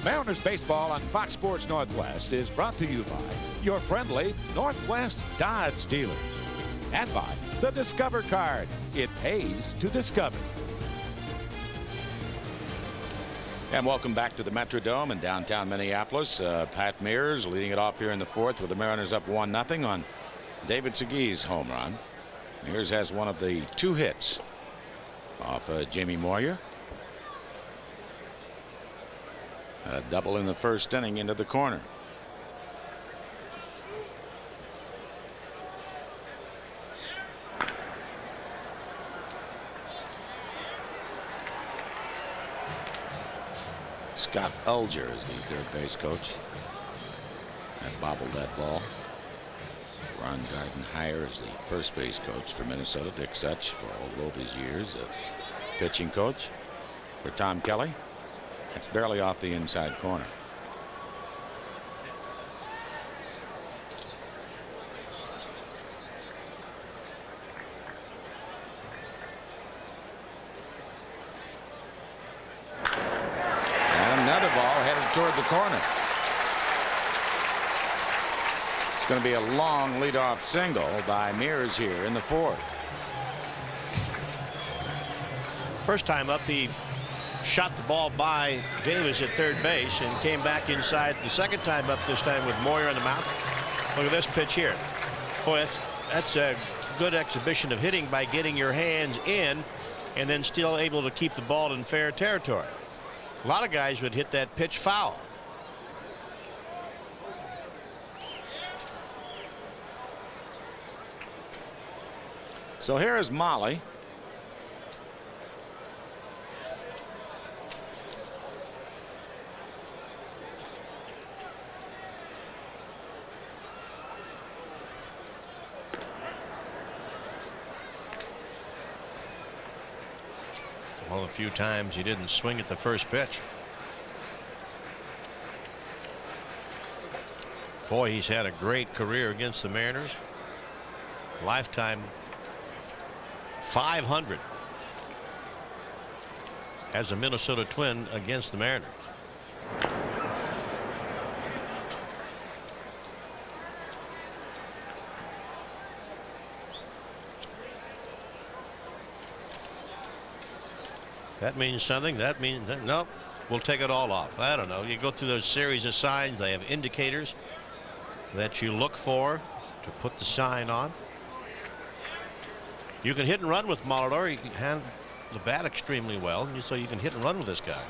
Mariners baseball on Fox Sports Northwest is brought to you by your friendly Northwest Dodge dealers and by the Discover card. It pays to discover. And welcome back to the Metrodome in downtown Minneapolis. Pat Mears leading it off here in the fourth with the Mariners up 1-0 on David Segui's home run. Mears has one of the two hits off Jamie Moyer. A double in the first inning into the corner. Scott Ulger is the third base coach. And bobbled that ball. Ron Gardenhire is the first base coach for Minnesota. Dick Such for all of these years, a pitching coach for Tom Kelly. That's barely off the inside corner. And another ball headed toward the corner. It's going to be a long leadoff single by Mears here in the fourth. First time up, he shot the ball by Davis at third base and came back inside the second time up, this time with Moyer on the mound. Look at this pitch here. Boy, that's a good exhibition of hitting by getting your hands in and then still able to keep the ball in fair territory. A lot of guys would hit that pitch foul. So here is Molly. Well, a few times he didn't swing at the first pitch. Boy, he's had a great career against the Mariners. Lifetime 500 as a Minnesota Twin against the Mariners. That means something. That means that, nope, we'll take it all off. I don't know. You go through those series of signs. They have indicators that you look for to put the sign on. You can hit and run with Molitor. He can handle the bat extremely well, so you can hit and run with this guy.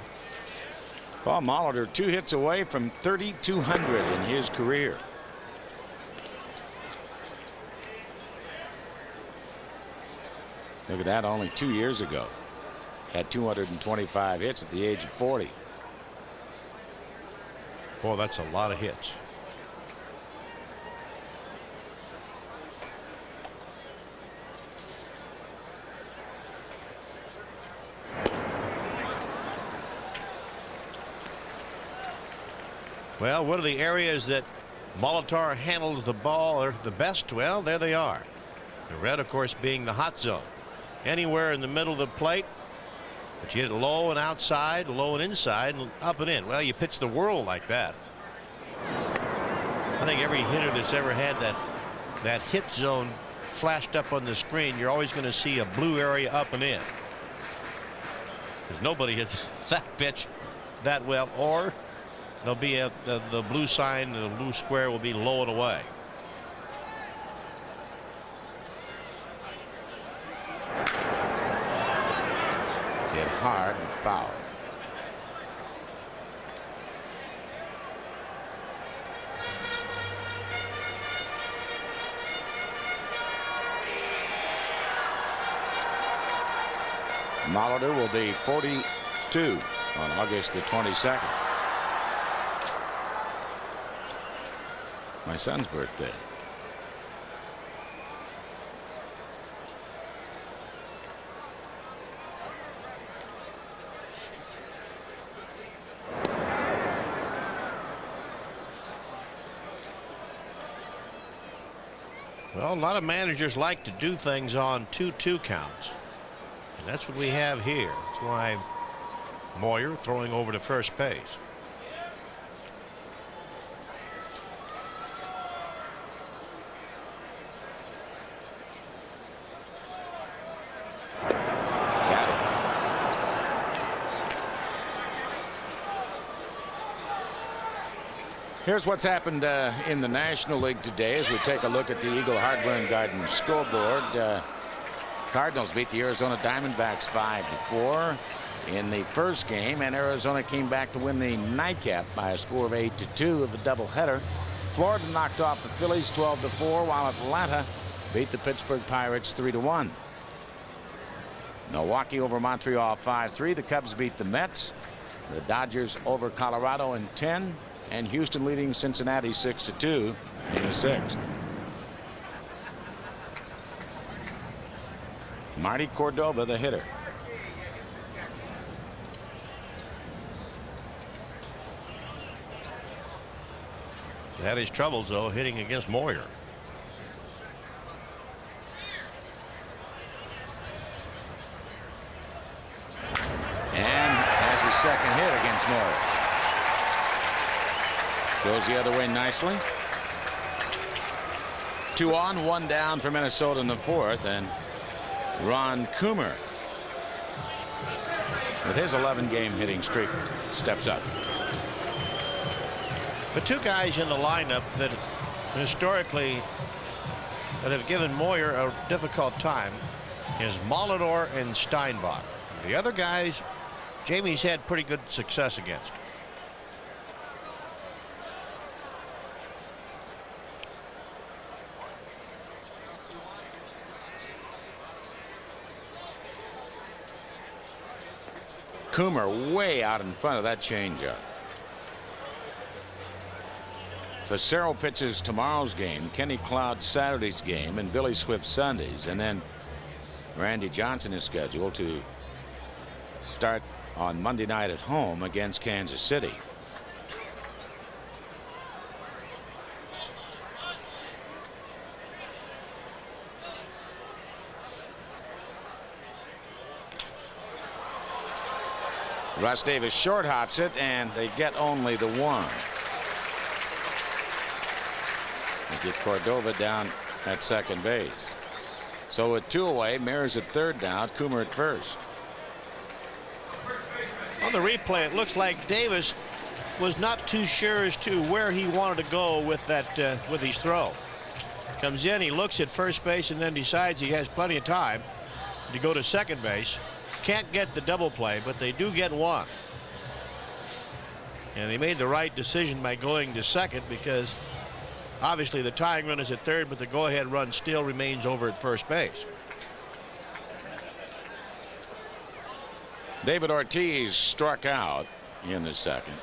Paul Molitor 2 hits away from 3,200 in his career. Look at that, only 2 years ago. Had 225 hits at the age of 40. Boy, that's a lot of hits. Well, what are the areas that Molitor handles the ball or the best? Well, there they are. The red, of course, being the hot zone. Anywhere in the middle of the plate. But you hit it low and outside, low and inside, and up and in. Well, you pitch the world like that. I think every hitter that's ever had that hit zone flashed up on the screen, you're always going to see a blue area up and in. Because nobody hits that pitch that well, or there'll be the blue sign, the blue square will be low and away. Hit hard and foul. Molitor will be 42 on August the 22nd. My son's birthday. Well, a lot of managers like to do things on 2-2 counts. And that's what we have here. That's why Moyer throwing over to first base. Here's what's happened in the National League today as we take a look at the Eagle Hardware and Garden scoreboard. Cardinals beat the Arizona Diamondbacks 5-4 in the first game, and Arizona came back to win the nightcap by a score of 8-2 of the doubleheader. Florida knocked off the Phillies 12-4, while Atlanta beat the Pittsburgh Pirates 3-1. Milwaukee over Montreal 5-3. The Cubs beat the Mets. The Dodgers over Colorado in 10, and Houston leading Cincinnati 6-2 in the sixth. Marty Cordova, the hitter. Had his troubles though hitting against Moyer. And has his second hit against Moyer. Goes the other way nicely. 2 on, 1 down for Minnesota in the fourth, and Ron Coomer, with his 11-game hitting streak, steps up. The two guys in the lineup that historically that have given Moyer a difficult time is Molitor and Steinbach. The other guys Jamie's had pretty good success against. Coomer way out in front of that changeup. Facero pitches tomorrow's game, Kenny Cloud Saturday's game, and Billy Swift Sundays, and then Randy Johnson is scheduled to start on Monday night at home against Kansas City. Russ Davis short hops it, and they get only the one. They get Cordova down at second base. So with 2 away, Maris at third down, Coomer at first. On the replay, it looks like Davis was not too sure as to where he wanted to go with that with his throw. Comes in, he looks at first base, and then decides he has plenty of time to go to second base. Can't get the double play, but they do get one. And he made the right decision by going to second, because obviously the tying run is at third, but the go-ahead run still remains over at first base. David Ortiz struck out in the second.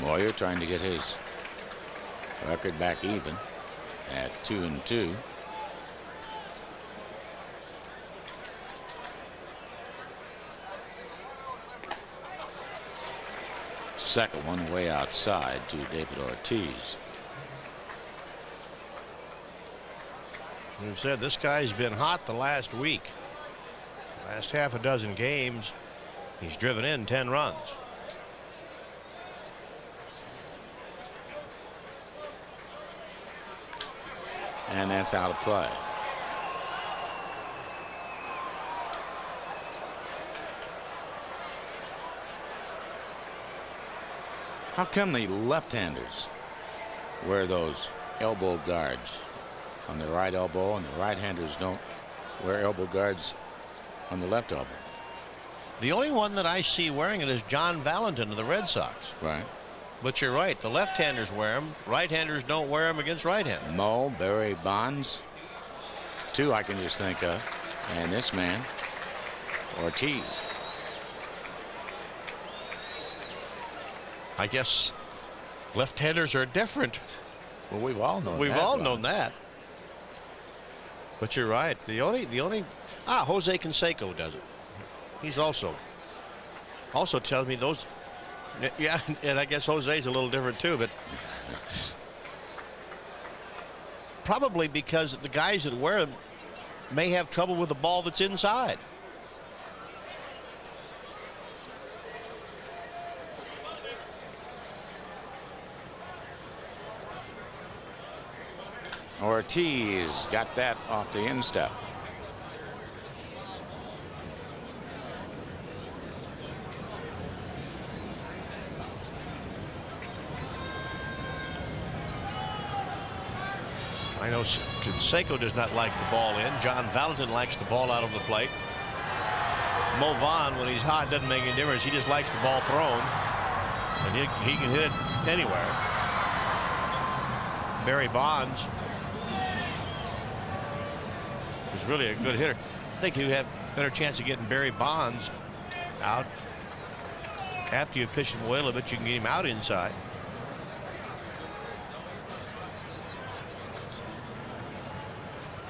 Moyer trying to get his record back even at 2-2. Second one way outside to David Ortiz. We've said this guy's been hot the last week. Last half a dozen games, he's driven in 10 runs. And that's out of play. How come the left-handers wear those elbow guards on the right elbow, and the right-handers don't wear elbow guards on the left elbow? The only one that I see wearing it is John Valentin of the Red Sox. Right. But you're right. The left-handers wear them. Right-handers don't wear them against right-handers. Mo, Barry Bonds, 2 I can just think of, and this man, Ortiz. I guess left-handers are different. Well, we've all known that. We've all known that. But you're right. The only Jose Canseco does it. He's also tells me those. Yeah, and I guess Jose's a little different too, but probably because the guys that wear them may have trouble with the ball that's inside. Ortiz got that off the instep. I know Canseco does not like the ball in. John Valentin likes the ball out of the plate. Mo Vaughn, when he's hot, doesn't make any difference. He just likes the ball thrown, and he can hit it anywhere. Barry Bonds is really a good hitter. I think you have a better chance of getting Barry Bonds out after you've pitched him away a little bit. You can get him out inside.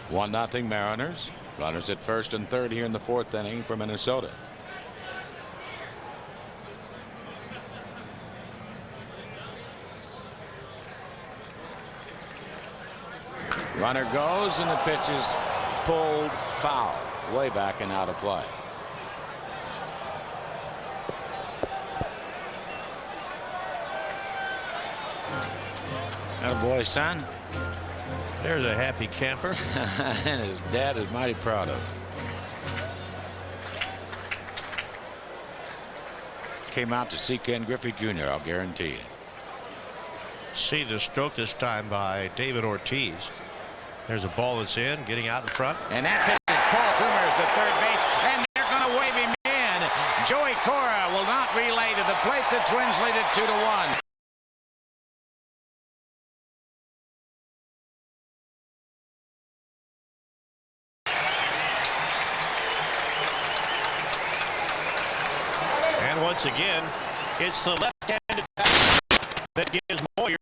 One nothing Mariners. Runners at first and third here in the fourth inning for Minnesota. Runner goes and the pitch is pulled foul way back and out of play. Attaboy, son. There's a happy camper. And his dad is mighty proud of him. Came out to see Ken Griffey Jr., I'll guarantee you. See the stroke this time by David Ortiz. There's a ball that's in, getting out in front. And that pitch is Paul Coomers to third base, and they're going to wave him in. Joey Cora will not relay to the plate. The Twins lead it 2-1. And once again, it's the left-handed that gives Moyer.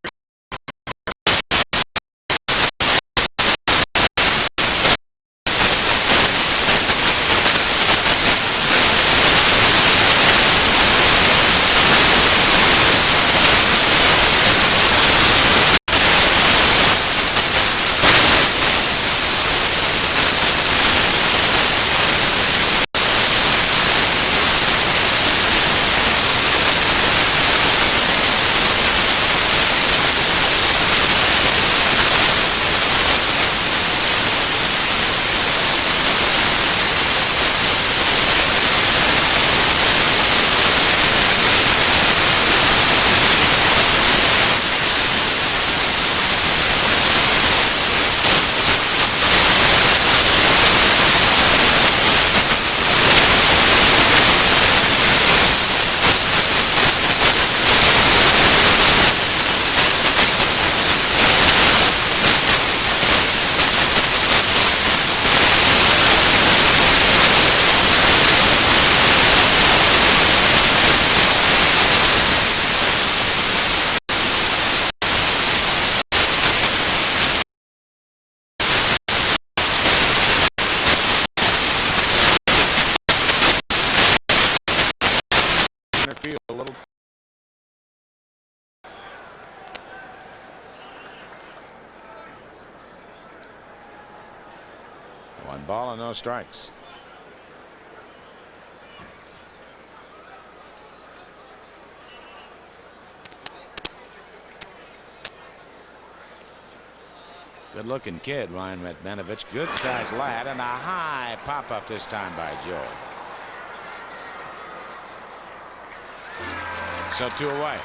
A little. One ball and no strikes. Good looking kid, Ryan Medmenovich. Good sized lad, and a high pop up this time by Joe. So 2 away.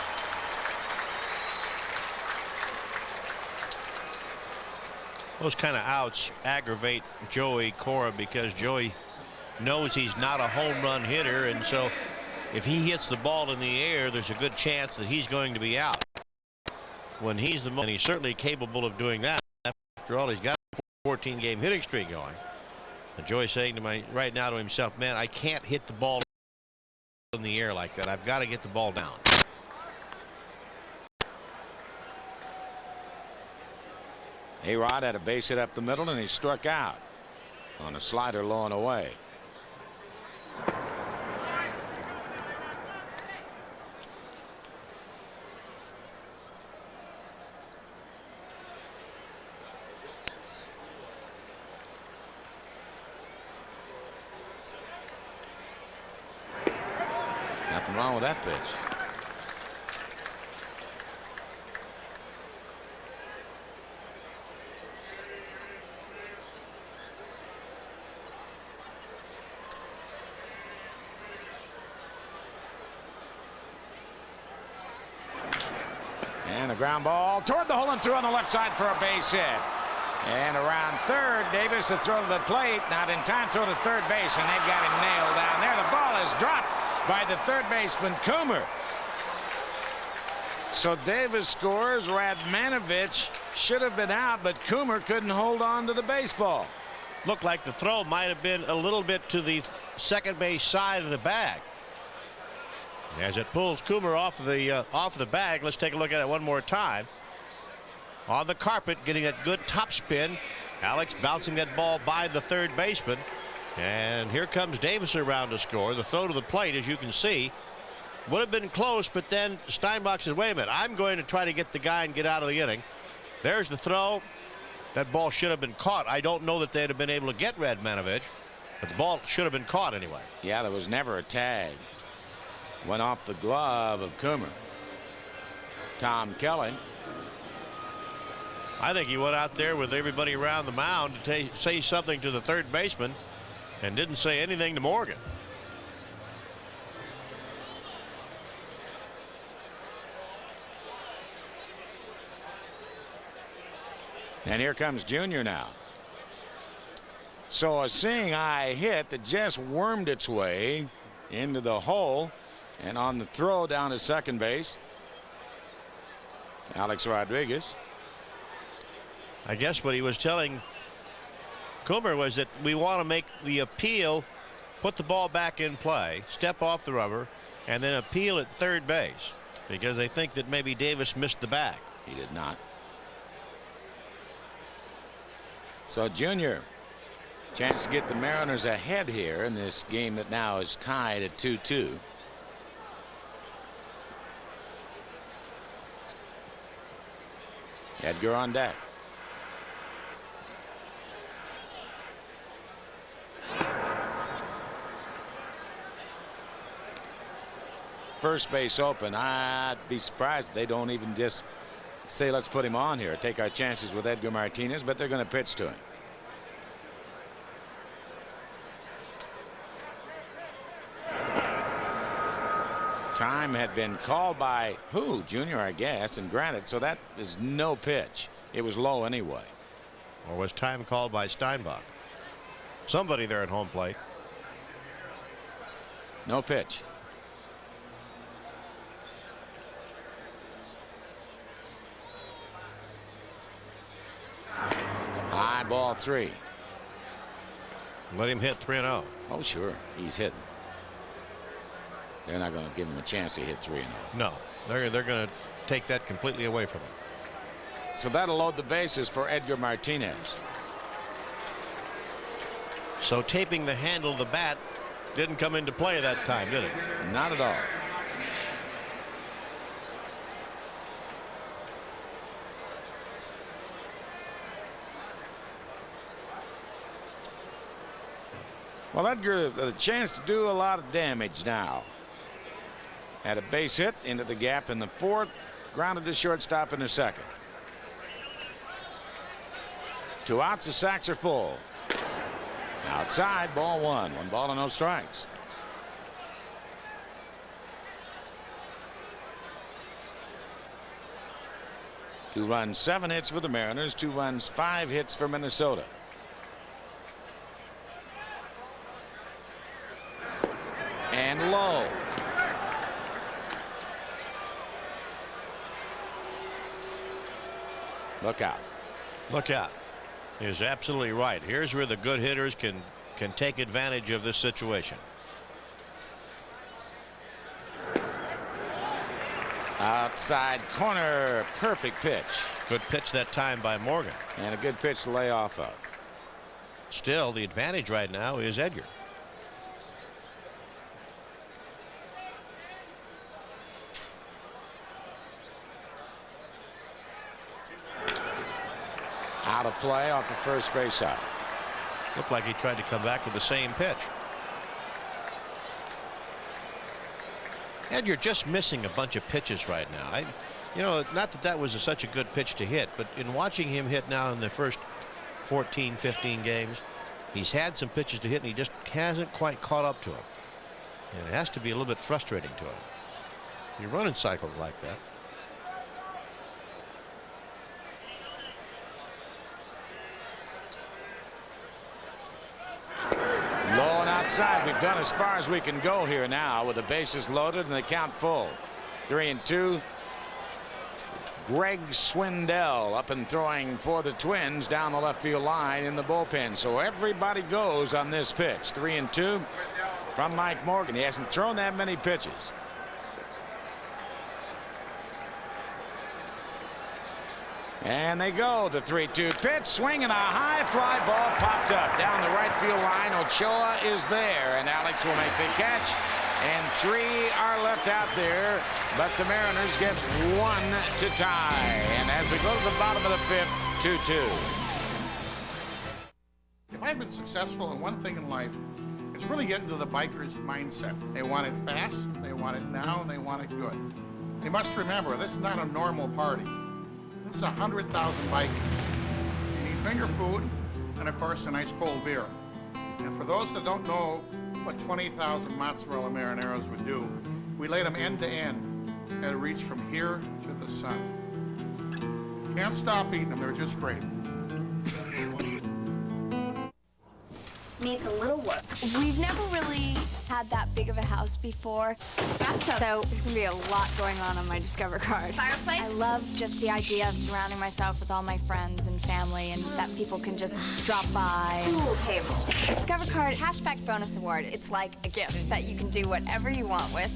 Those kind of outs aggravate Joey Cora because Joey knows he's not a home run hitter, and so if he hits the ball in the air, there's a good chance that he's going to be out. When he's the most, and he's certainly capable of doing that. After all, he's got a 14-game hitting streak going. And Joey's saying right now to himself, man, I can't hit the ball in the air like that. I've got to get the ball down. A-Rod had a base hit up the middle, and he struck out on a slider low and away. Nothing wrong with that pitch. And a ground ball toward the hole and through on the left side for a base hit. And around third, Davis to throw to the plate. Not in time, throw to third base, and they've got him nailed down there. The ball is dropped by the third baseman, Coomer. So Davis scores. Radmanovich should have been out, but Coomer couldn't hold on to the baseball. Looked like the throw might have been a little bit to the second base side of the bag. As it pulls Coomer off the bag, let's take a look at it one more time. On the carpet, getting a good top spin. Alex bouncing that ball by the third baseman. And here comes Davis around to score. The throw to the plate, as you can see, would have been close, but then Steinbach says, wait a minute, I'm going to try to get the guy and get out of the inning. There's the throw. That ball should have been caught. I don't know that they'd have been able to get Radmanovich, but the ball should have been caught anyway. Yeah, there was never a tag. Went off the glove of Coomer. Tom Kelly. I think he went out there with everybody around the mound to say something to the third baseman and didn't say anything to Morgan. And here comes Junior now. So a seeing eye hit that just wormed its way into the hole, and on the throw down to second base, Alex Rodriguez. I guess what he was telling Coomer was that we want to make the appeal, put the ball back in play, step off the rubber, and then appeal at third base, because they think that maybe Davis missed the bag. He did not. So Junior, chance to get the Mariners ahead here in this game that now is tied at 2-2. Edgar on deck. First base open. I'd be surprised if they don't even just say let's put him on here, take our chances with Edgar Martinez, but they're going to pitch to him. Time had been called by Junior, I guess, and granted, so that is no pitch. It was low anyway. Or was time called by Steinbach? Somebody there at home plate. No pitch. High ball 3. Let him hit 3-0. Oh, sure. He's hitting. They're not going to give him a chance to hit 3-0. No, they're going to take that completely away from him. So that'll load the bases for Edgar Martinez. So taping the handle of the bat didn't come into play that time, did it? Not at all. Well, Edgar, the chance to do a lot of damage now. Had a base hit into the gap in the fourth, grounded to shortstop in the second. 2 outs, the sacks are full. Outside, ball 1. 1 ball and no strikes. Two runs, 7 hits for the Mariners. 2 runs, 5 hits for Minnesota. And low. Look out. Look out. He is absolutely right. Here's where the good hitters can take advantage of this situation. Outside corner. Perfect pitch. Good pitch that time by Morgan. And a good pitch to lay off of. Still, the advantage right now is Edgar. Out of play off the first base side. Looked like he tried to come back with the same pitch. Edgar just missing a bunch of pitches right now. Not that that was such a good pitch to hit, but in watching him hit now in the first 14, 15 games, he's had some pitches to hit and he just hasn't quite caught up to him. And it has to be a little bit frustrating to him. You're running cycles like that. outside. We've gone as far as we can go here now with the bases loaded and the count full. 3-2. Greg Swindell up and throwing for the Twins down the left field line in the bullpen. So everybody goes on this pitch. 3-2 from Mike Morgan. He hasn't thrown that many pitches. And they go. The 3-2 pitch, swinging a high fly ball popped up down the right field line. Ochoa is there, and Alex will make the catch. And 3 are left out there, but the Mariners get 1 to tie. And as we go to the bottom of the 5th, 2-2. If I've been successful in one thing in life, it's really getting to the biker's mindset. They want it fast, they want it now, and they want it good. You must remember, this is not a normal party. This is 100,000 bikers. You need finger food and, of course, a nice cold beer. And for those that don't know what 20,000 mozzarella marineros would do, we lay them end to end at a reach from here to the sun. Can't stop eating them, they're just great. Needs a little work. We've never really had that big of a house before. Bathtub. So there's gonna be a lot going on my Discover card. Fireplace. I love just the idea of surrounding myself with all my friends and family and that people can just drop by. Pool table. Discover card cashback bonus award. It's like a gift that you can do whatever you want with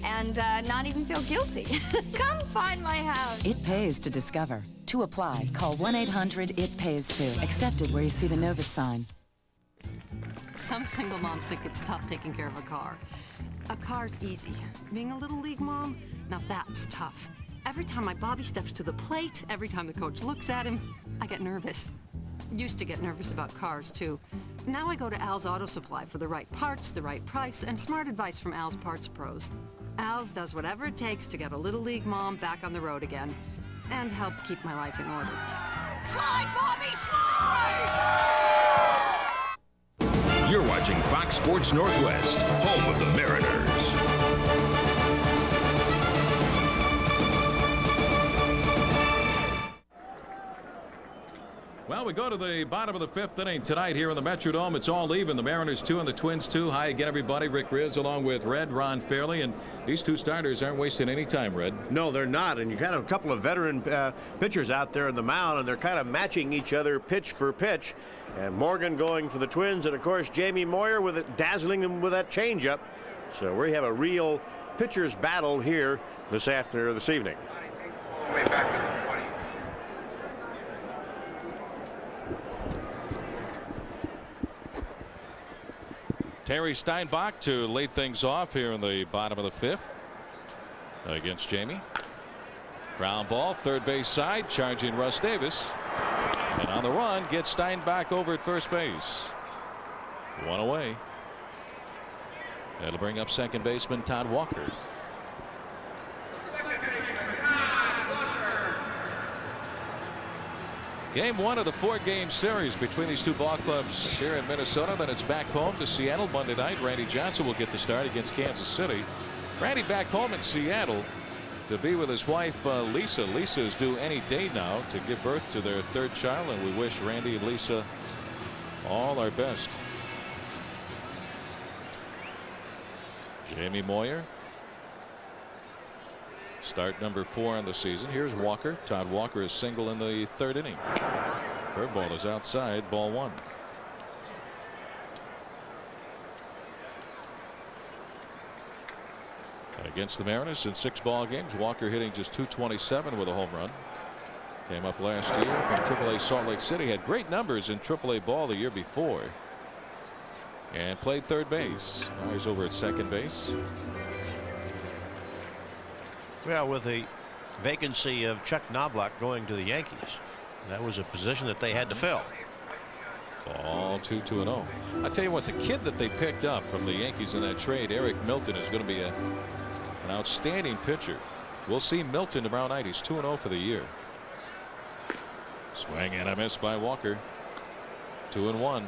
and not even feel guilty. Come find my house. It pays to Discover. To apply, call 1-800-IT-PAYS-TO. Accepted where you see the Novus sign. Some single moms think it's tough taking care of a car. A car's easy. Being a Little League mom, now that's tough. Every time my Bobby steps to the plate, every time the coach looks at him, I get nervous. Used to get nervous about cars, too. Now I go to Al's Auto Supply for the right parts, the right price, and smart advice from Al's Parts Pros. Al's does whatever it takes to get a Little League mom back on the road again and help keep my life in order. Slide, Bobby, slide! You're watching Fox Sports Northwest, home of the Mariners. Well, we go to the bottom of the 5th inning tonight here in the Metrodome. It's all even. The Mariners 2 and the Twins 2. Hi again, everybody. Rick Riz along with Red, Ron Fairley. And these two starters aren't wasting any time, Red. No, they're not. And you've got a couple of veteran pitchers out there in the mound, and they're kind of matching each other pitch for pitch. And Morgan going for the Twins, and of course Jamie Moyer with it, dazzling them with that changeup. So we have a real pitchers battle here this evening. Way back to the 20. Terry Steinbach to lead things off here in the bottom of the 5th against Jamie. Ground ball, third base side, charging Russ Davis. And on the run, gets Steinbach over at first base. 1 away. That'll bring up second baseman Todd Walker. Game 1 of the 4-game series between these two ball clubs here in Minnesota. Then it's back home to Seattle Monday night. Randy Johnson will get the start against Kansas City. Randy back home in Seattle to be with his wife Lisa. Lisa is due any day now to give birth to their 3rd child, and we wish Randy and Lisa all our best. Jamie Moyer, start number 4 on the season. Here's Walker. Todd Walker is single in the 3rd inning. Curveball is outside, ball 1. Against the Mariners in 6 ball games, Walker hitting just .227 with a home run. Came up last year from AAA Salt Lake City. Had great numbers in AAA ball the year before. And played third base. Now he's over at second base. Well, with the vacancy of Chuck Knobloch going to the Yankees, that was a position that they had to fill. Ball 2-2-0. I tell you what, the kid that they picked up from the Yankees in that trade, Eric Milton, is going to be an outstanding pitcher. We'll see Milton tomorrow night. He's 2-0 for the year. Swing and a miss by Walker. 2-1.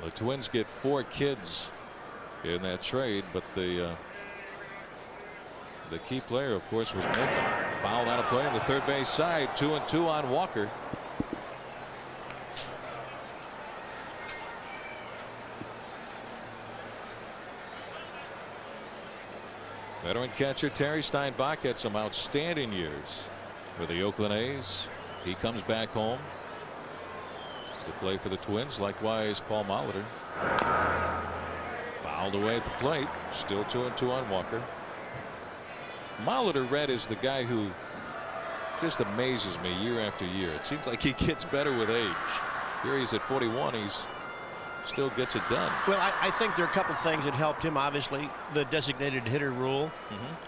The Twins get 4 kids in that trade, but the key player, of course, was Milton. Fouled out of play on the third base side. 2-2 on Walker. Veteran catcher Terry Steinbach had some outstanding years for the Oakland A's. He comes back home to play for the Twins. Likewise, Paul Molitor. Fouled away at the plate. Still 2-2 on Walker. Molitor, Red, is the guy who just amazes me year after year. It seems like he gets better with age. Here he's at 41. He's still gets it done. Well, I think there are a couple things that helped him. Obviously, the designated hitter rule.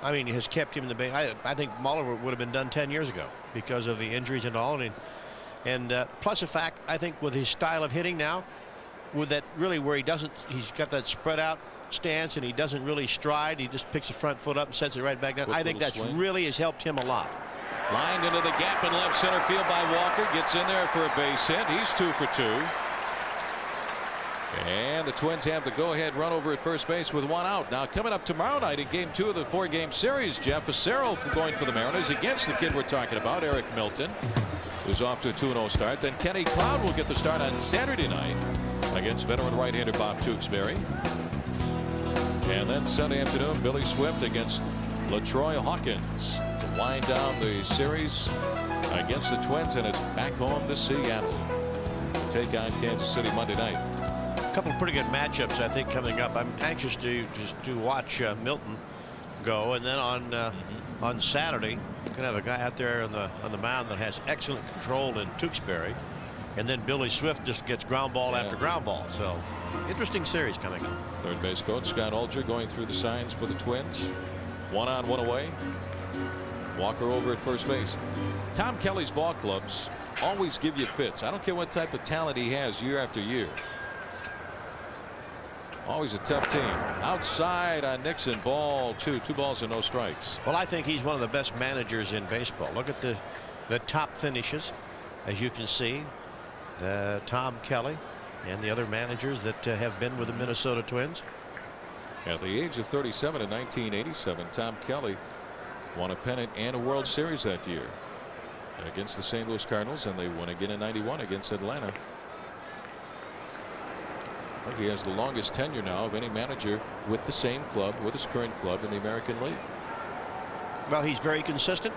I mean, has kept him in the base. I think Molitor would have been done 10 years ago because of the injuries and all. And plus the fact, I think, with his style of hitting now, with that really where he's got that spread out stance and he doesn't really stride. He just picks the front foot up and sets it right back down. I think that's really has helped him a lot. Lined into the gap in left center field by Walker. Gets in there for a base hit. He's 2 for 2. And the Twins have the go-ahead run over at first base with 1 out. Now coming up tomorrow night in game 2 of the 4-game series, Jeff Facero going for the Mariners against the kid we're talking about, Eric Milton, who's off to a 2-0 start. Then Kenny Cloud will get the start on Saturday night against veteran right-hander Bob Tewksbury. And then Sunday afternoon, Billy Swift against LaTroy Hawkins to wind down the series against the Twins, and it's back home to Seattle to take on Kansas City Monday night. A couple of pretty good matchups, I think, coming up. I'm anxious to watch Milton go, and then on Saturday, you're gonna have a guy out there on the mound that has excellent control in Tewksbury, and then Billy Swift just gets ground ball after ground ball. So interesting series coming up. Third base coach Scott Alger going through the signs for the Twins. 1 on, 1 away. Walker over at first base. Tom Kelly's ball clubs always give you fits. I don't care what type of talent he has year after year. Always a tough team. Outside on Nixon, ball 2 balls and no strikes. Well, I think he's one of the best managers in baseball. Look at the top finishes, as you can see. Tom Kelly and the other managers that have been with the Minnesota Twins. At the age of 37 in 1987, Tom Kelly won a pennant and a World Series that year against the St. Louis Cardinals, and they won again in 91 against Atlanta. He has the longest tenure now of any manager with the same club, with his current club in the American League. Well, he's very consistent.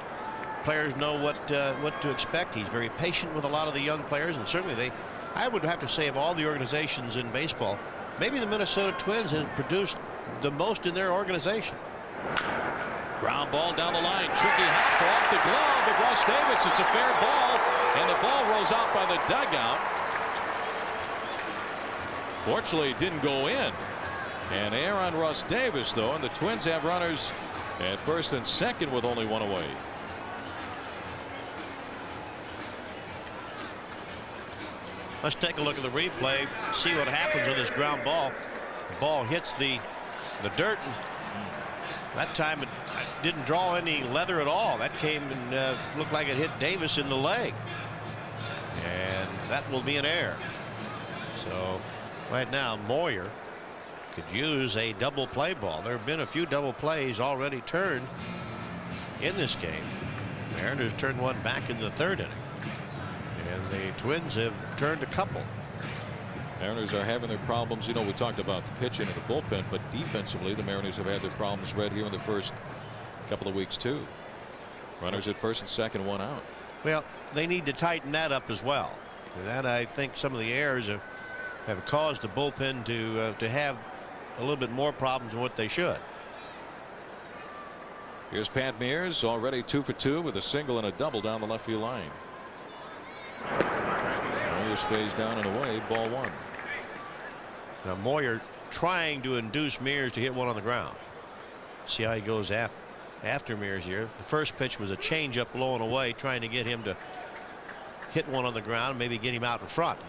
Players know what to expect. He's very patient with a lot of the young players, and certainly I would have to say, of all the organizations in baseball, maybe the Minnesota Twins has produced the most in their organization. Ground ball down the line. Tricky hop off the glove of Russ Davis. It's a fair ball, and the ball rolls out by the dugout. Fortunately, it didn't go in. And error on Russ Davis, though, and the Twins have runners at first and second with only 1 away. Let's take a look at the replay, see what happens with this ground ball. The ball hits the dirt, and that time it didn't draw any leather at all. That came and looked like it hit Davis in the leg, and that will be an error. So right now Moyer could use a double play ball. There have been a few double plays already turned in this game. The Mariners turned one back in the 3rd inning, and the Twins have turned a couple. Mariners are having their problems. You know, we talked about the pitching and the bullpen, but defensively the Mariners have had their problems right here in the first couple of weeks too. Runners at first and second, 1 out. Well, they need to tighten that up as well. And that, I think, some of the errors have caused the bullpen to have a little bit more problems than what they should. Here's Pat Mears, already 2 for 2 with a single and a double down the left field line. Moyer stays down and away, ball 1. Now Moyer trying to induce Mears to hit one on the ground. See how he goes after Mears here. The first pitch was a changeup low and away, trying to get him to hit one on the ground, maybe get him out in front.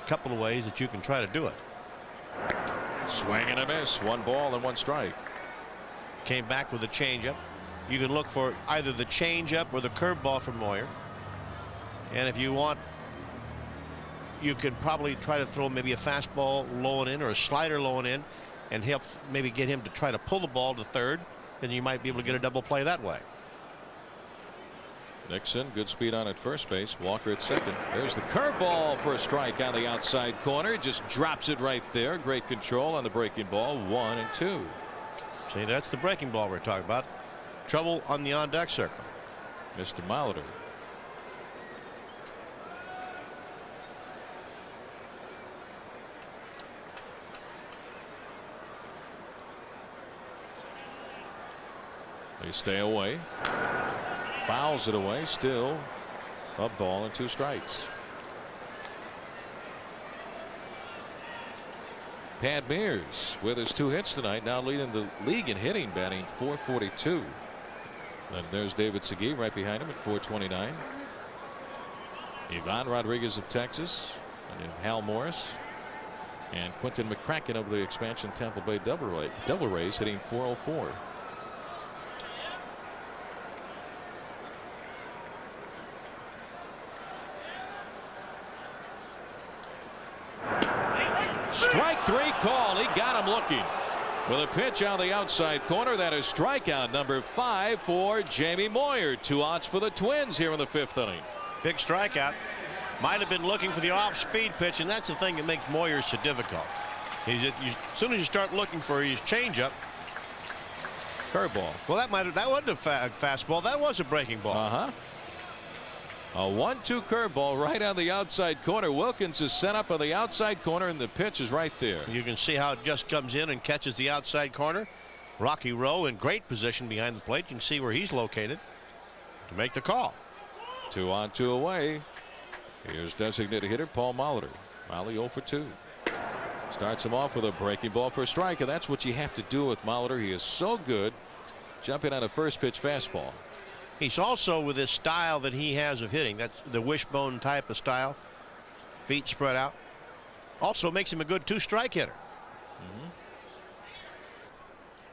A couple of ways that you can try to do it. Swing and a miss, 1 ball and 1 strike. Came back with a changeup. You can look for either the changeup or the curveball from Moyer. And if you want, you can probably try to throw maybe a fastball low and in or a slider low and in, and help maybe get him to try to pull the ball to third. Then you might be able to get a double play that way. Nixon, good speed on at first base. Walker at second. There's the curveball for a strike on the outside corner. Just drops it right there. Great control on the breaking ball. 1 and 2. See, that's the breaking ball we're talking about. Trouble on the on deck circle. Mr. Molitor. They stay away. Fouls it away. Still a ball and 2 strikes. Pat Mears with his 2 hits tonight, now leading the league in hitting, batting .442. And there's David Segui right behind him at .429. Ivan Rodriguez of Texas, and Hal Morris, and Quentin McCracken of the expansion Tampa Bay Devil Rays hitting .404. Strike 3 call. He got him looking. With a pitch on the outside corner. That is strikeout number 5 for Jamie Moyer. 2 outs for the Twins here in the 5th inning. Big strikeout. Might have been looking for the off-speed pitch, and that's the thing that makes Moyer so difficult. As soon as you start looking for his changeup. Curveball. Well, that wasn't a fastball. That was a breaking ball. A 1-2 curveball right on the outside corner. Wilkins is set up on the outside corner, and the pitch is right there. You can see how it just comes in and catches the outside corner. Rocky Rowe in great position behind the plate. You can see where he's located to make the call. 2 on, 2 away. Here's designated hitter Paul Molitor. Molly 0 for 2. Starts him off with a breaking ball for a strike, and that's what you have to do with Molitor. He is so good jumping on a first pitch fastball. He's also, with his style that he has of hitting, that's the wishbone type of style, feet spread out, also makes him a good 2-strike hitter.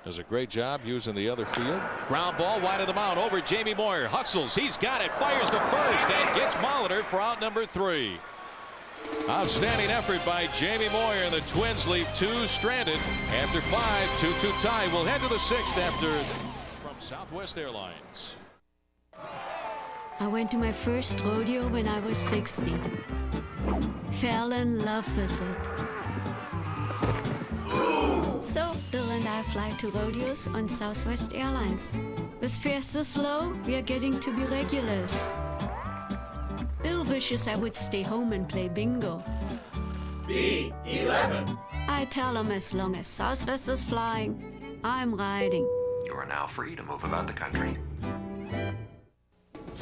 Does a great job using the other field. Ground ball wide of the mound over Jamie Moyer. Hustles. He's got it. Fires to first and gets Molitor for out number 3. Outstanding effort by Jamie Moyer, and the Twins leave 2 stranded after 5. 2-2 tie. We'll head to the 6th after from Southwest Airlines. I went to my first rodeo when I was 60. Fell in love with it. So Bill and I fly to rodeos on Southwest Airlines. With fares this low, we are getting to be regulars. Bill wishes I would stay home and play bingo. B11. I tell him as long as Southwest is flying, I'm riding. You are now free to move about the country.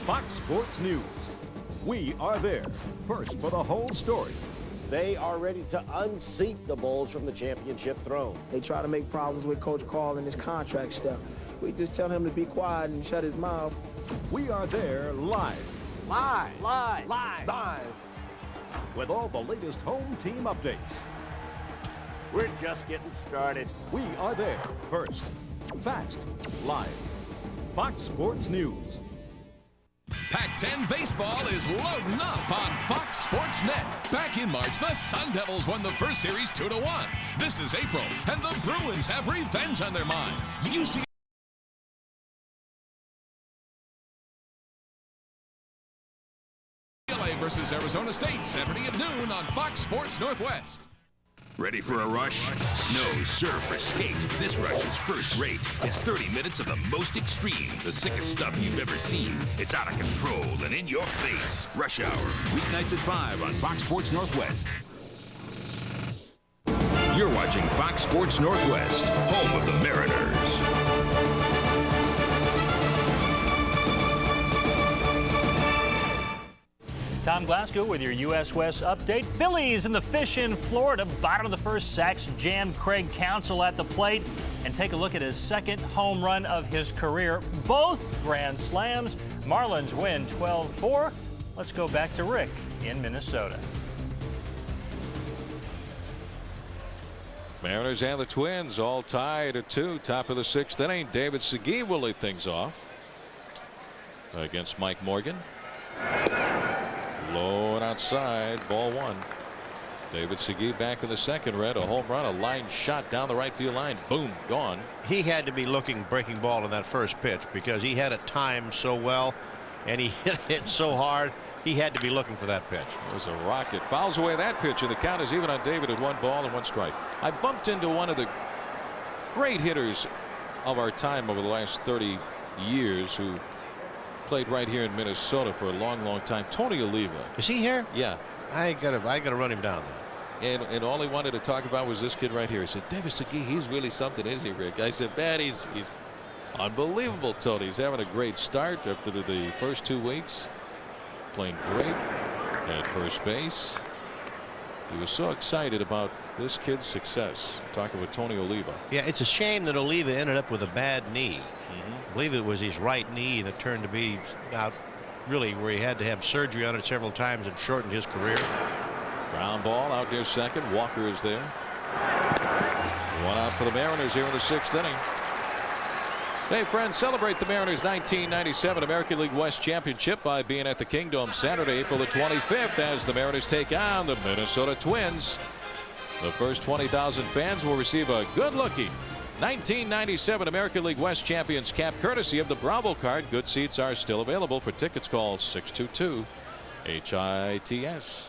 Fox Sports News. We are there first for the whole story. They are ready to unseat the Bulls from the championship throne. They try to make problems with Coach Carl and his contract stuff. We just tell him to be quiet and shut his mouth. We are there live. Live. With all the latest home team updates. We're just getting started. We are there first, fast, live. Fox Sports News. Pac-10 baseball is loading up on Fox Sports Net. Back in March, the Sun Devils won the first series 2-1. This is April, and the Bruins have revenge on their minds. UCLA versus Arizona State, Saturday at noon on Fox Sports Northwest. Ready for a rush? Snow, surf, or skate. This rush is first rate. It's 30 minutes of the most extreme, the sickest stuff you've ever seen. It's out of control and in your face. Rush Hour, weeknights at 5 on Fox Sports Northwest. You're watching Fox Sports Northwest, home of the Mariners. Tom Glasgow with your U.S. West update. Phillies in the fish in Florida. Bottom of the first, Sacks jam Craig Counsell at the plate. And take a look at his second home run of his career. Both grand slams. Marlins win 12-4. Let's go back to Rick in Minnesota. Mariners and the Twins all tied at 2. Top of the 6th inning. David Segui will lead things off against Mike Morgan. Low and outside, ball 1. David Segui back in the second. Red, a home run, a line shot down the right field line. Boom, gone. He had to be looking breaking ball in that first pitch because he had it timed so well and he hit it so hard. He had to be looking for that pitch. It was a rocket. Fouls away that pitch, and the count is even on David at 1 ball and 1 strike. I bumped into one of the great hitters of our time over the last 30 years who played right here in Minnesota for a long time. Tony Oliva. Is he here? Yeah. I gotta run him down then. And all he wanted to talk about was this kid right here. He said, Davis McGee, he's really something, is he, Rick? I said, man, he's unbelievable, Tony. He's having a great start after the first 2 weeks. Playing great at first base. He was so excited about this kid's success. Talking with Tony Oliva. Yeah, it's a shame that Oliva ended up with a bad knee. I believe it was his right knee that turned to be out really where he had to have surgery on it several times and shortened his career. Ground ball out near second. Walker is there. 1 out for the Mariners here in the 6th inning. Hey friends, celebrate the Mariners 1997 American League West Championship by being at the Kingdome Saturday, April the 25th, as the Mariners take on the Minnesota Twins. The first 20,000 fans will receive a good-looking 1997 American League West Champions cap courtesy of the Bravo card. Good seats are still available. For tickets, call 622-HITS.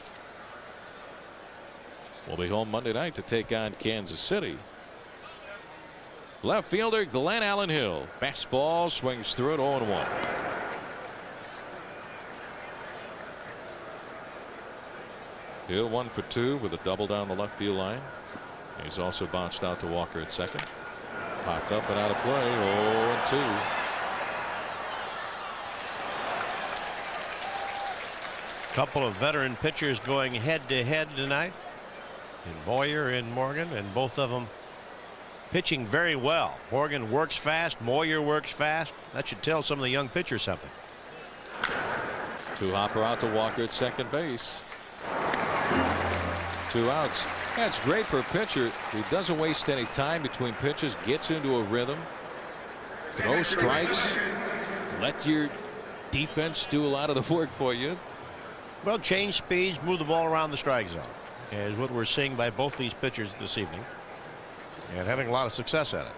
We'll be home Monday night to take on Kansas City. Left fielder Glenn Allen Hill. Fastball swings through it, 0-1. Hill 1 for 2 with a double down the left field line. He's also bounced out to Walker at second. Popped up and out of play, 0-2. Couple of veteran pitchers going head to head tonight. And Moyer and Morgan, and both of them pitching very well. Morgan works fast. Moyer works fast. That should tell some of the young pitchers something. Hopper out to Walker at second base. 2 outs. That's great for a pitcher who doesn't waste any time between pitches, gets into a rhythm, throw strikes, let your defense do a lot of the work for you. Well, change speeds, move the ball around the strike zone is what we're seeing by both these pitchers this evening, and having a lot of success at it.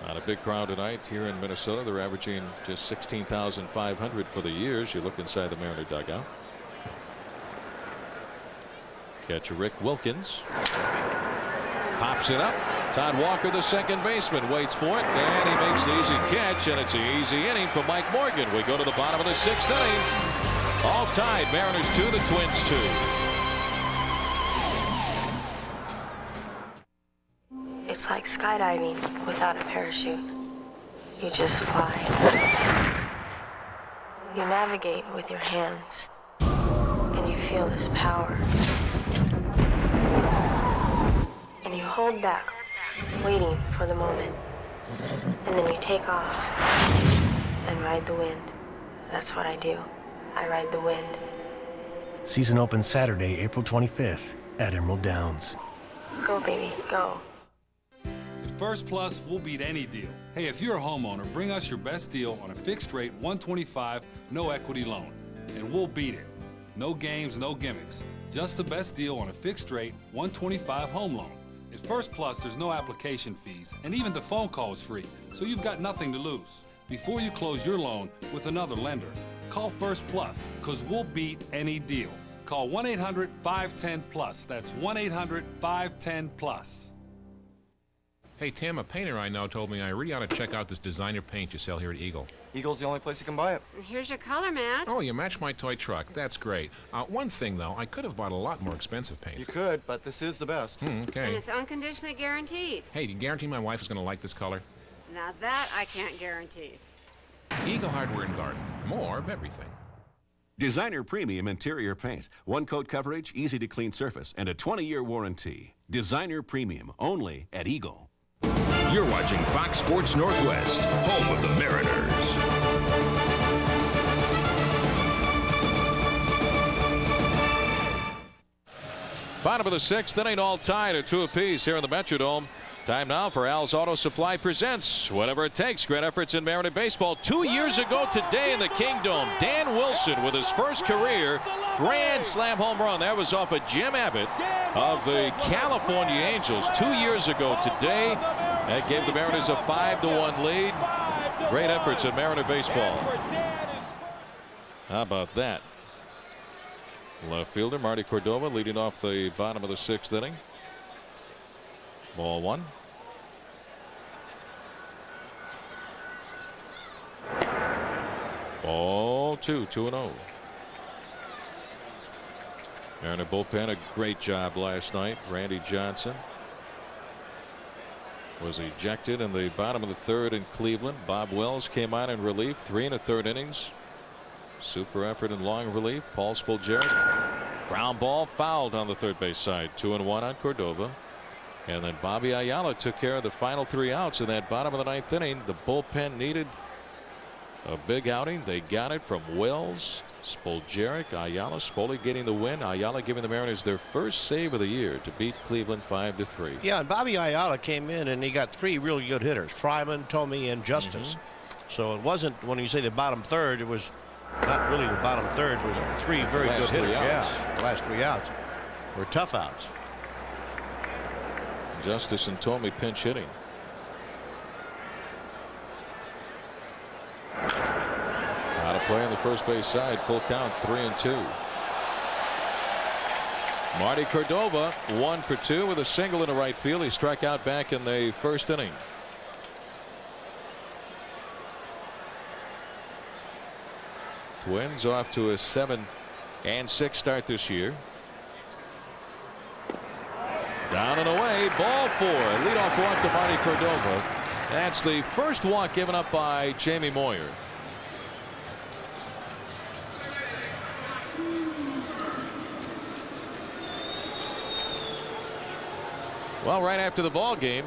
Not a big crowd tonight here in Minnesota. They're averaging just 16,500 for the year as you look inside the Mariner dugout. Catcher Rick Wilkins pops it up. Todd Walker, the second baseman, waits for it, and he makes the easy catch, and it's an easy inning for Mike Morgan. We go to the bottom of the 6th inning. All tied, Mariners 2, the Twins 2. It's like skydiving without a parachute. You just fly. You navigate with your hands, and you feel this power. And you hold back, waiting for the moment. And then you take off and ride the wind. That's what I do. I ride the wind. Season opens Saturday, April 25th at Emerald Downs. Go, baby, go. At First Plus, we'll beat any deal. Hey, if you're a homeowner, bring us your best deal on a fixed rate 125 no equity loan, and we'll beat it. No games, no gimmicks. Just the best deal on a fixed rate 125 home loan. At First Plus, there's no application fees, and even the phone call is free, so you've got nothing to lose. Before you close your loan with another lender, call First Plus, because we'll beat any deal. Call 1-800-510-PLUS. That's 1-800-510-PLUS. Hey, Tim, a painter I know told me I really ought to check out this designer paint you sell here at Eagle. Eagle's the only place you can buy it. Here's your color match. Oh, you match my toy truck. That's great. One thing, though, I could have bought a lot more expensive paint. You could, but this is the best. Okay. And it's unconditionally guaranteed. Hey, do you guarantee my wife is going to like this color? Now that I can't guarantee. Eagle Hardware and Garden. More of everything. Designer Premium Interior Paint. One-coat coverage, easy-to-clean surface, and a 20-year warranty. Designer Premium, only at Eagle. You're watching Fox Sports Northwest, home of the Mariners. Bottom of the 6th inning, all tied at 2 apiece here in the Metrodome. Time now for Al's Auto Supply presents Whatever It Takes. Great efforts in Mariner baseball. 2 years ago today in the Kingdome, Dan Wilson with his first career grand slam home run. That was off of Jim Abbott of the California Angels 2 years ago today. That gave the Mariners a 5-1 lead. Great efforts in Mariner baseball. How about that? Left fielder Marty Cordova leading off the bottom of the 6th inning. Ball 1. Ball 2, 2-0. Mariner bullpen, a great job last night. Randy Johnson was ejected in the bottom of the third in Cleveland. Bob Wells came on in relief, 3 1/3 innings. Super effort in long relief. Paul Spoljaric, ground ball fouled on the third base side. 2-1 on Cordova. And then Bobby Ayala took care of the final 3 outs in that bottom of the 9th inning. The bullpen needed a big outing. They got it from Wells, Spoljaric, Ayala. Spoli getting the win. Ayala giving the Mariners their first save of the year to beat Cleveland 5-3. Yeah, and Bobby Ayala came in and he got 3 really good hitters: Fryman, Tomey, and Justice. So it wasn't, when you say the bottom third, it was not really the bottom third. It was 3 very good hitters. Yeah, the last 3 outs were tough outs. Justice and Tomey pinch hitting. Out of play on the first base side. Full count, 3-2. Marty Cordova 1 for 2 with a single in the right field. He struck out back in the first inning. Twins off to a 7-6 start this year. Down and away, ball 4. Leadoff walk to Marty Cordova. That's the first walk given up by Jamie Moyer. Well, right after the ball game,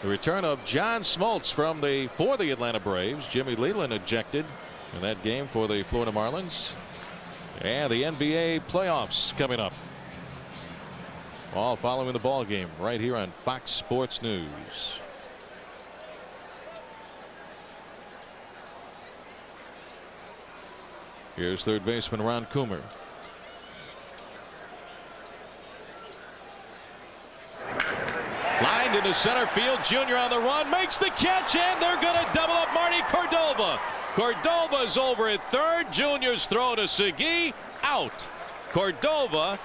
the return of John Smoltz for the Atlanta Braves. Jimmy Leland ejected in that game for the Florida Marlins. And the NBA playoffs coming up. All following the ball game right here on Fox Sports News. Here's third baseman Ron Coomer. Lined into center field. Junior on the run, makes the catch, and they're going to double up Marty Cordova. Cordova's over at third. Junior's throw to Segui, out. Cordova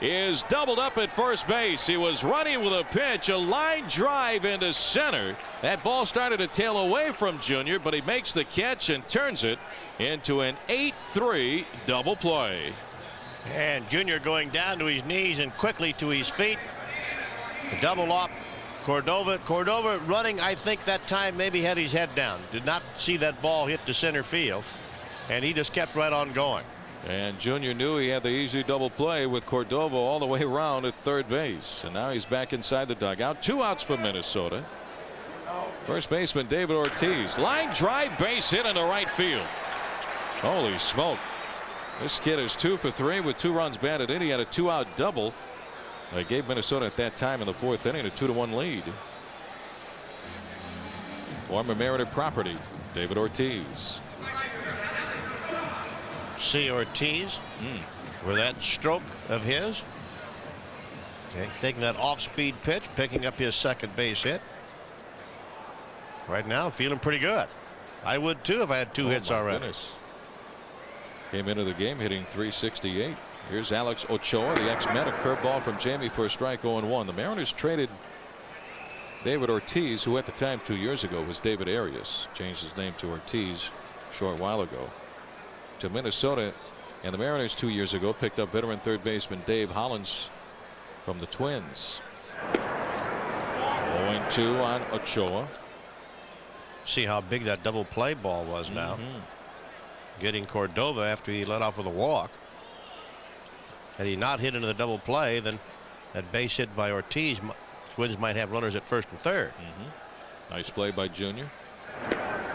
is doubled up at first base. He was running with a pitch, a line drive into center. That ball started to tail away from Junior, but he makes the catch and turns it into an 8-3 double play. And Junior going down to his knees and quickly to his feet to double up Cordova. Cordova running, I think that time maybe had his head down. Did not see that ball hit to center field, and he just kept right on going. And Junior knew he had the easy double play with Cordova all the way around at third base. And now he's back inside the dugout. 2 outs for Minnesota. First baseman David Ortiz. Line drive, base hit into right field. Holy smoke. This kid is 2 for 3 with 2 runs batted in. He had a 2-out double. They gave Minnesota at that time in the 4th inning a 2-1 lead. Former Mariner property, David Ortiz. See Ortiz with that stroke of his. Okay, taking that off-speed pitch, picking up his second base hit. Right now, feeling pretty good. I would too if I had 2 hits already. Goodness. Came into the game hitting .368. Here's Alex Ochoa, the ex-Met. A curveball from Jamie for a strike, 0-1. The Mariners traded David Ortiz, who at the time 2 years ago was David Arias. Changed his name to Ortiz a short while ago, to Minnesota. And the Mariners 2 years ago picked up veteran third baseman Dave Hollins from the Twins. 0-2 on Ochoa. See how big that double play ball was now. Getting Cordova after he let off with a walk. Had he not hit into the double play, then that base hit by Ortiz, Twins might have runners at first and third. Nice play by Junior.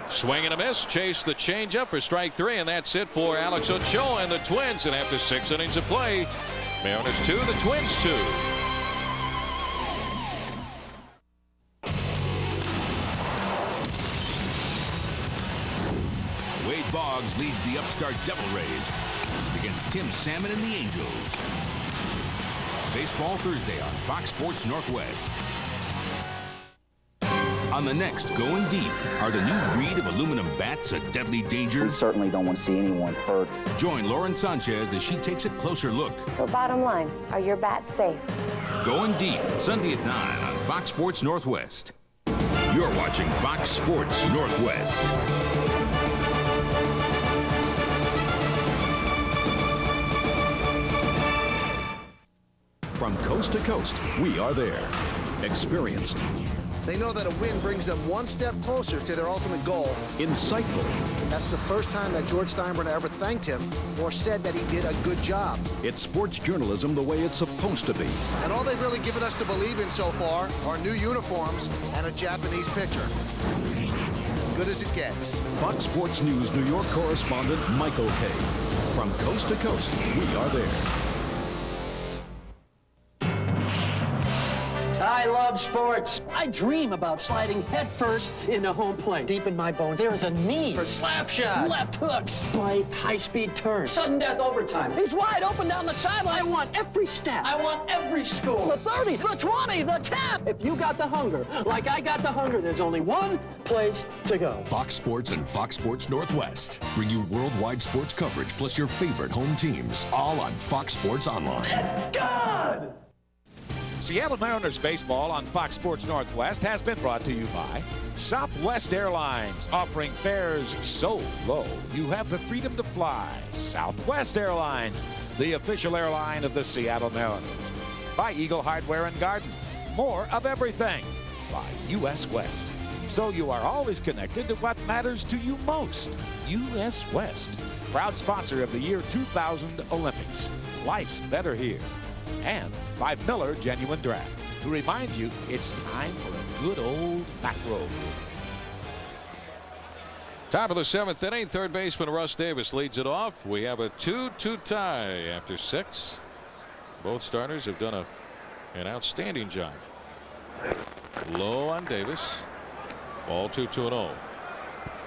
Swing and a miss. Chase the changeup for strike 3, and that's it for Alex Ochoa and the Twins. And after 6 innings of play, Mariners 2, the Twins 2. Wade Boggs leads the upstart Devil Rays against Tim Salmon and the Angels. Baseball Thursday on Fox Sports Northwest. On the next Going Deep, are the new breed of aluminum bats a deadly danger? We certainly don't want to see anyone hurt. Join Lauren Sanchez as she takes a closer look. So bottom line, are your bats safe? Going Deep, Sunday at 9 on Fox Sports Northwest. You're watching Fox Sports Northwest. From coast to coast, we are there. Experienced. They know that a win brings them one step closer to their ultimate goal. Insightful. That's the first time that George Steinbrenner ever thanked him or said that he did a good job. It's sports journalism the way it's supposed to be. And all they've really given us to believe in so far are new uniforms and a Japanese pitcher. As good as it gets. Fox Sports News New York correspondent Michael Kay. From coast to coast, we are there. I love sports. I dream about sliding headfirst into home plate. Deep in my bones, there is a need for slap shots, left hooks, spikes, high-speed turns, sudden death overtime. He's wide open down the sideline. I want every step. I want every score. The 30, the 20, the 10. If you got the hunger, like I got the hunger, there's only one place to go. Fox Sports and Fox Sports Northwest bring you worldwide sports coverage plus your favorite home teams, all on Fox Sports Online. God! Seattle Mariners baseball on Fox Sports Northwest has been brought to you by Southwest Airlines, offering fares so low you have the freedom to fly. Southwest Airlines, the official airline of the Seattle Mariners. By Eagle Hardware and Garden, more of everything. By U.S. West, so you are always connected to what matters to you most. U.S. West, proud sponsor of the year 2000 Olympics. Life's better here. And by Miller Genuine Draft, to remind you it's time for a good old macro. Top of the 7th inning, third baseman Russ Davis leads it off. We have a 2-2 tie after 6. Both starters have done an outstanding job. Low on Davis. Ball 2-2-0.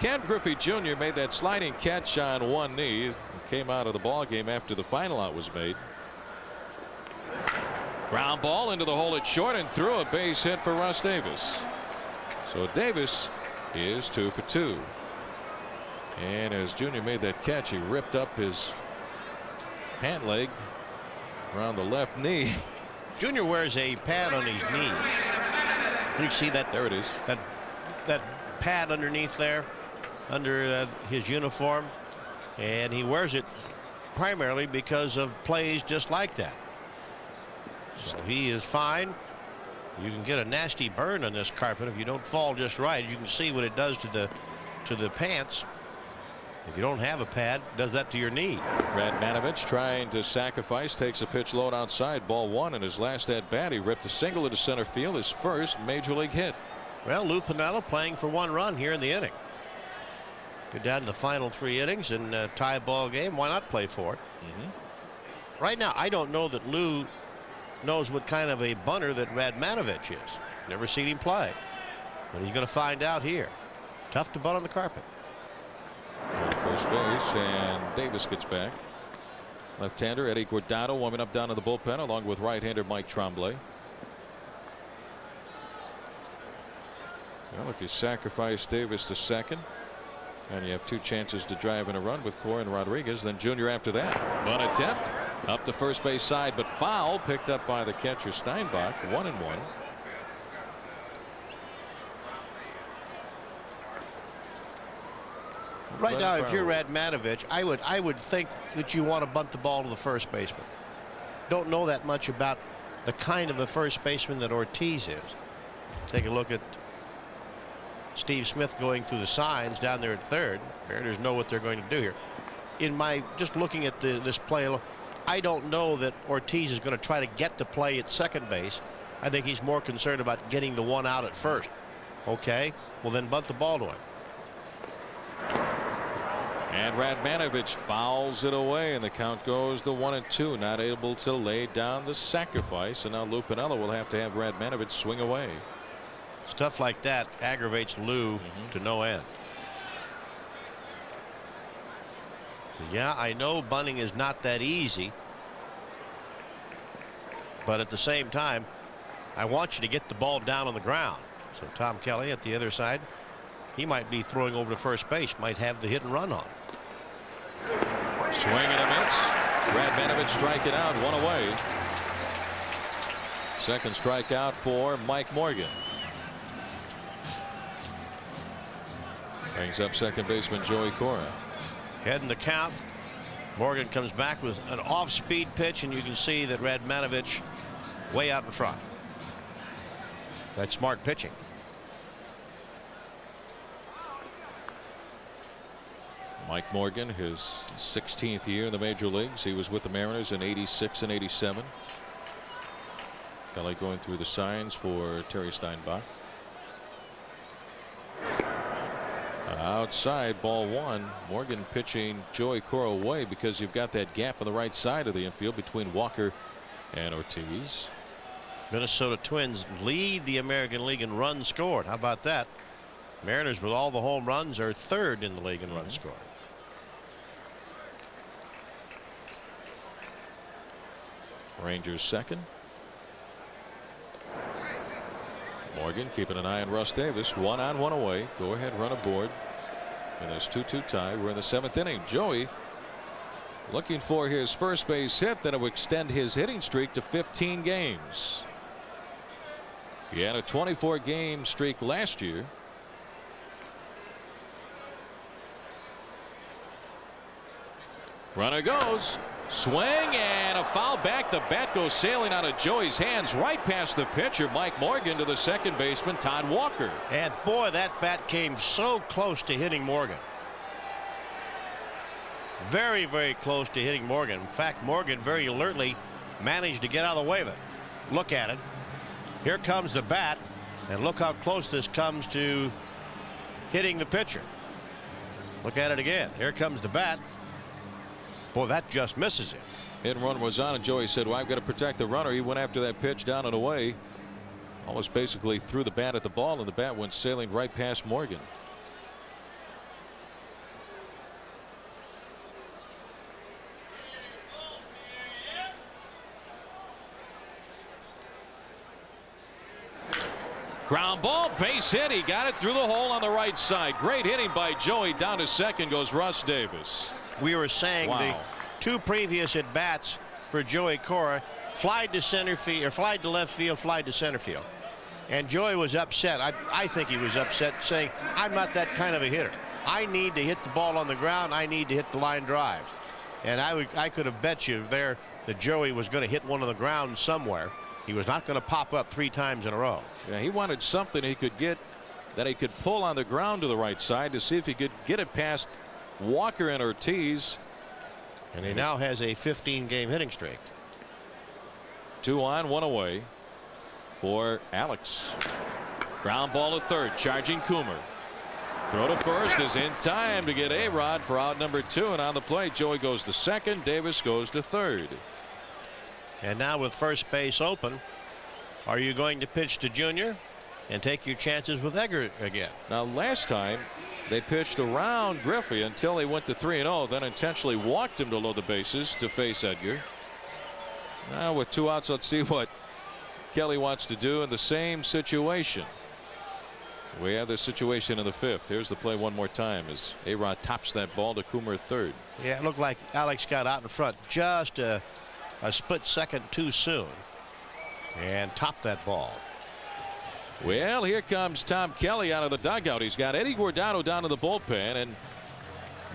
Ken Griffey Jr. made that sliding catch on one knee. He came out of the ball game after the final out was made. Ground ball into the hole at short and through, a base hit for Russ Davis. So Davis is 2 for 2. And as Junior made that catch, he ripped up his pant leg around the left knee. Junior wears a pad on his knee. You see that? There it is. That pad underneath there, under his uniform, and he wears it primarily because of plays just like that. So he is fine. You can get a nasty burn on this carpet if you don't fall just right. You can see what it does to the pants. If you don't have a pad, it does that to your knee. Radmanovich trying to sacrifice, takes a pitch low outside, ball 1 in his last at bat. He ripped a single into center field, his first major league hit. Well, Lou Piniella playing for 1 run here in the inning. Get down to the final 3 innings and tie ball game. Why not play for it? Right now, I don't know that Lou knows what kind of a bunter that Radmanovich is. Never seen him play, but he's going to find out here. Tough to bunt on the carpet. First base, and Davis gets back. Left-hander Eddie Guardado warming up down in the bullpen along with right-hander Mike Tremblay. Well, if you sacrifice Davis to second and you have 2 chances to drive in a run with Cora and Rodriguez, then Junior after that. Bunt attempt up the first base side, but foul, picked up by the catcher Steinbach. 1-1. Right now, if you're Radmanovich, I would think that you want to bunt the ball to the first baseman. Don't know that much about the kind of a first baseman that Ortiz is. Take a look at Steve Smith going through the signs down there at third. Mariners know what they're going to do here. In my just looking at this play, I don't know that Ortiz is going to try to get the play at second base. I think he's more concerned about getting the 1 out at first. Okay, well then bunt the ball to him. And Radmanovich fouls it away, and the count goes to 1-2. Not able to lay down the sacrifice, and now Lou Piniella will have to have Radmanovich swing away. Stuff like that aggravates Lou to no end. So yeah, I know bunting is not that easy, but at the same time, I want you to get the ball down on the ground. So Tom Kelly at the other side, he might be throwing over to first base, might have the hit and run on. Swing and a miss. Radmanovich striking out, 1 away. Second strikeout for Mike Morgan. Brings up second baseman Joey Cora. Heading the count. Morgan comes back with an off-speed pitch, and you can see that Radmanovich way out in front. That's smart pitching. Mike Morgan, his 16th year in the major leagues. He was with the Mariners in '86 and '87. Kelly going through the signs for Terry Steinbach. Outside, ball one. Morgan pitching Joey Cora away because you've got that gap on the right side of the infield between Walker and Ortiz. Minnesota Twins lead the American League in runs scored. How about that? Mariners, with all the home runs, are third in the league in runs scored. Rangers second. Morgan keeping an eye on Russ Davis. 1 on, 1 away. Go ahead, run aboard. And there's 2-2 tie. We're in the 7th inning. Joey looking for his first base hit that will extend his hitting streak to 15 games. He had a 24-game streak last year. Runner goes. Swing and a foul back. The bat goes sailing out of Joey's hands right past the pitcher, Mike Morgan, to the second baseman, Todd Walker. And boy, that bat came so close to hitting Morgan. Very, very close to hitting Morgan. In fact, Morgan very alertly managed to get out of the way of it. Look at it. Here comes the bat, and look how close this comes to hitting the pitcher. Look at it again. Here comes the bat. Boy, that just misses him. Hit and run was on, and Joey said, well, I've got to protect the runner. He went after that pitch down and away. Almost basically threw the bat at the ball, and the bat went sailing right past Morgan. Ground ball, base hit. He got it through the hole on the right side. Great hitting by Joey. Down to second goes Russ Davis. We were saying the two previous at bats for Joey Cora, flied to center field, or flied to left field, flied to center field. And Joey was upset. I think he was upset, saying, I'm not that kind of a hitter. I need to hit the ball on the ground. I need to hit the line drives. And I could have bet you there that Joey was going to hit one on the ground somewhere. He was not going to pop up 3 times in a row. Yeah, he wanted something he could get that he could pull on the ground to the right side to see if he could get it past Walker and Ortiz. And he now has a 15-game hitting streak. 2 on, 1 away for Alex. Ground ball to third, charging Coomer. Throw to first is in time to get A-Rod for out number 2, and on the plate Joey goes to second, Davis goes to third. And now with first base open, are you going to pitch to Junior and take your chances with Edgar again? Now last time they pitched around Griffey until they went to 3-0, then intentionally walked him to load the bases to face Edgar. Now with 2 outs, let's see what Kelly wants to do in the same situation. We have this situation in the 5th. Here's the play one more time as A-Rod tops that ball to Coomer at third. Yeah, it looked like Alex got out in front just a split second too soon and topped that ball. Well, here comes Tom Kelly out of the dugout. He's got Eddie Guardado down in the bullpen, and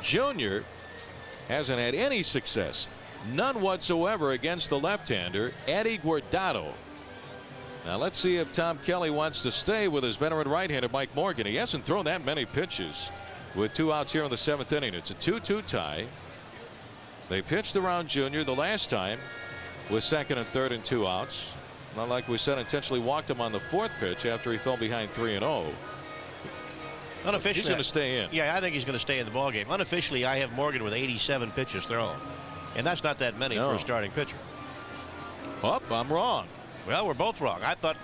Junior hasn't had any success, none whatsoever, against the left-hander Eddie Guardado. Now let's see if Tom Kelly wants to stay with his veteran right-hander Mike Morgan. He hasn't thrown that many pitches with 2 outs here in the 7th inning. It's a 2-2 tie. They pitched around Junior the last time with second and third and 2 outs. Not like we said, intentionally walked him on the 4th pitch after he fell behind 3-0. Unofficially, he's going to stay in. Yeah, I think he's going to stay in the ball game. Unofficially, I have Morgan with 87 pitches thrown, and that's not that many for a starting pitcher. Oh, I'm wrong. Well, we're both wrong. I thought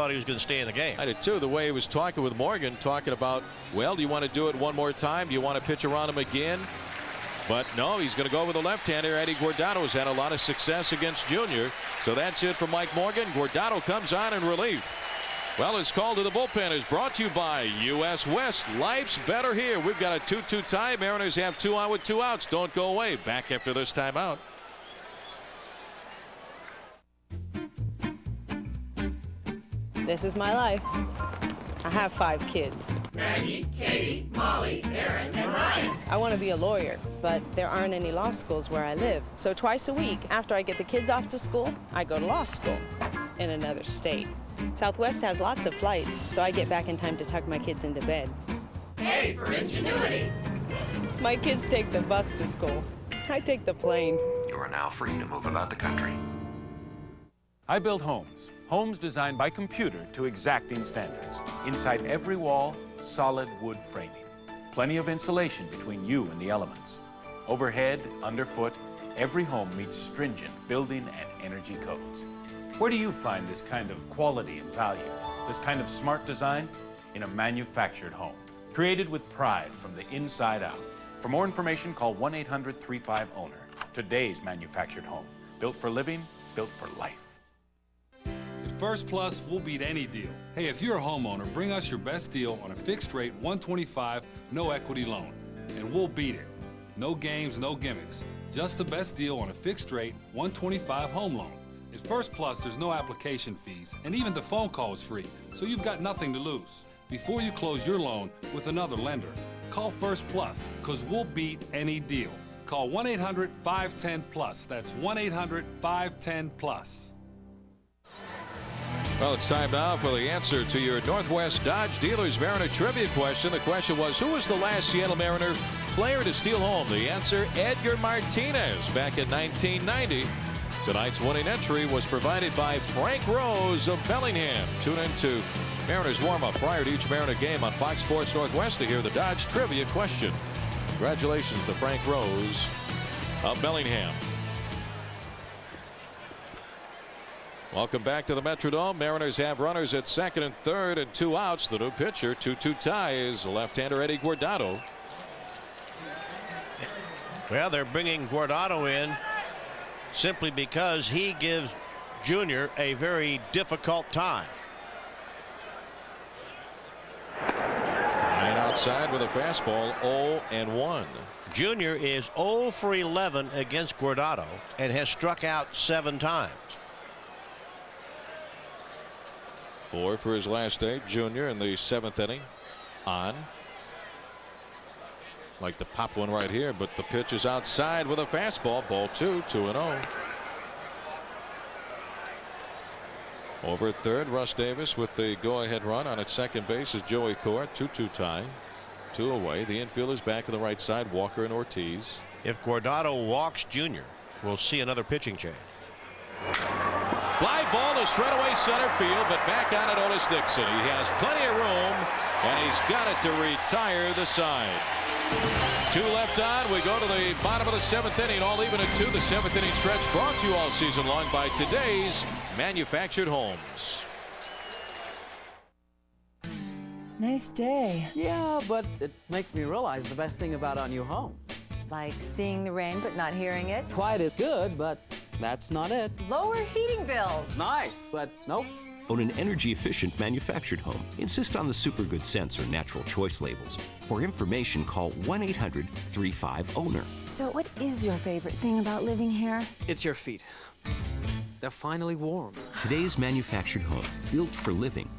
he was going to stay in the game. I did too. The way he was talking with Morgan, talking about, well, do you want to do it one more time? Do you want to pitch around him again? But no, he's going to go with the left-hander. Eddie Guardado has had a lot of success against Junior. So that's it for Mike Morgan. Guardado comes on in relief. Well, his call to the bullpen is brought to you by U.S. West. Life's better here. We've got a 2-2 tie. Mariners have 2 on with 2 outs. Don't go away. Back after this timeout. This is my life. I have 5 kids. Maggie, Katie, Molly, Aaron, and Ryan. I want to be a lawyer, but there aren't any law schools where I live. So twice a week, after I get the kids off to school, I go to law school. in another state. Southwest has lots of flights, so I get back in time to tuck my kids into bed. A for ingenuity. My kids take the bus to school. I take the plane. You are now free to move about the country. I build homes. Homes designed by computer to exacting standards. Inside every wall, solid wood framing. Plenty of insulation between you and the elements. Overhead, underfoot, every home meets stringent building and energy codes. Where do you find this kind of quality and value? This kind of smart design? In a manufactured home. Created with pride from the inside out. For more information, call 1-800-35-OWNER. Today's manufactured home. Built for living, built for life. At First Plus, we'll beat any deal. Hey, if you're a homeowner, bring us your best deal on a fixed rate 125 no equity loan. And we'll beat it. No games, no gimmicks. Just the best deal on a fixed rate 125 home loan. At First Plus, there's no application fees, and even the phone call is free, so you've got nothing to lose. Before you close your loan with another lender, call First Plus, because we'll beat any deal. Call 1-800-510-PLUS. That's 1-800-510-PLUS. Well, it's time now for the answer to your Northwest Dodge Dealers Mariner trivia question. The question was, who was the last Seattle Mariner player to steal home? The answer, Edgar Martinez, back in 1990. Tonight's winning entry was provided by Frank Rose of Bellingham. Tune in to Mariners warm-up prior to each Mariner game on Fox Sports Northwest to hear the Dodge trivia question. Congratulations to Frank Rose of Bellingham. Welcome back to the Metrodome. Mariners have runners at second and third and 2 outs. The new pitcher, 2-2 tie, is left-hander Eddie Guardado. Well, they're bringing Guardado in simply because he gives Junior a very difficult time. And outside with a fastball, 0-1. Junior is 0 for 11 against Guardado and has struck out 7 times. 4 for his last 8. Junior in the 7th inning. On. Like to pop one right here, but the pitch is outside with a fastball. Ball 2, 2-0. Over at third, Russ Davis with the go-ahead run. On at second base is Joey Cora. 2-2 tie. 2 away. The infield is back on the right side. Walker and Ortiz. If Guardado walks Junior, we'll see another pitching change. Fly ball to straightaway center field, but back on it, Otis Dixon. He has plenty of room, and he's got it to retire the side. 2 left on. We go to the bottom of the 7th inning, all even at 2. The 7th inning stretch brought to you all season long by today's manufactured homes. Nice day. Yeah, but it makes me realize the best thing about our new home. Like seeing the rain but not hearing it. Quiet is good, but that's not it. Lower heating bills. Nice, but nope. Own an energy-efficient manufactured home. Insist on the Super Good Sense or Natural Choice labels. For information, call 1-800-35-OWNER. So what is your favorite thing about living here? It's your feet. They're finally warm. Today's manufactured home, built for living,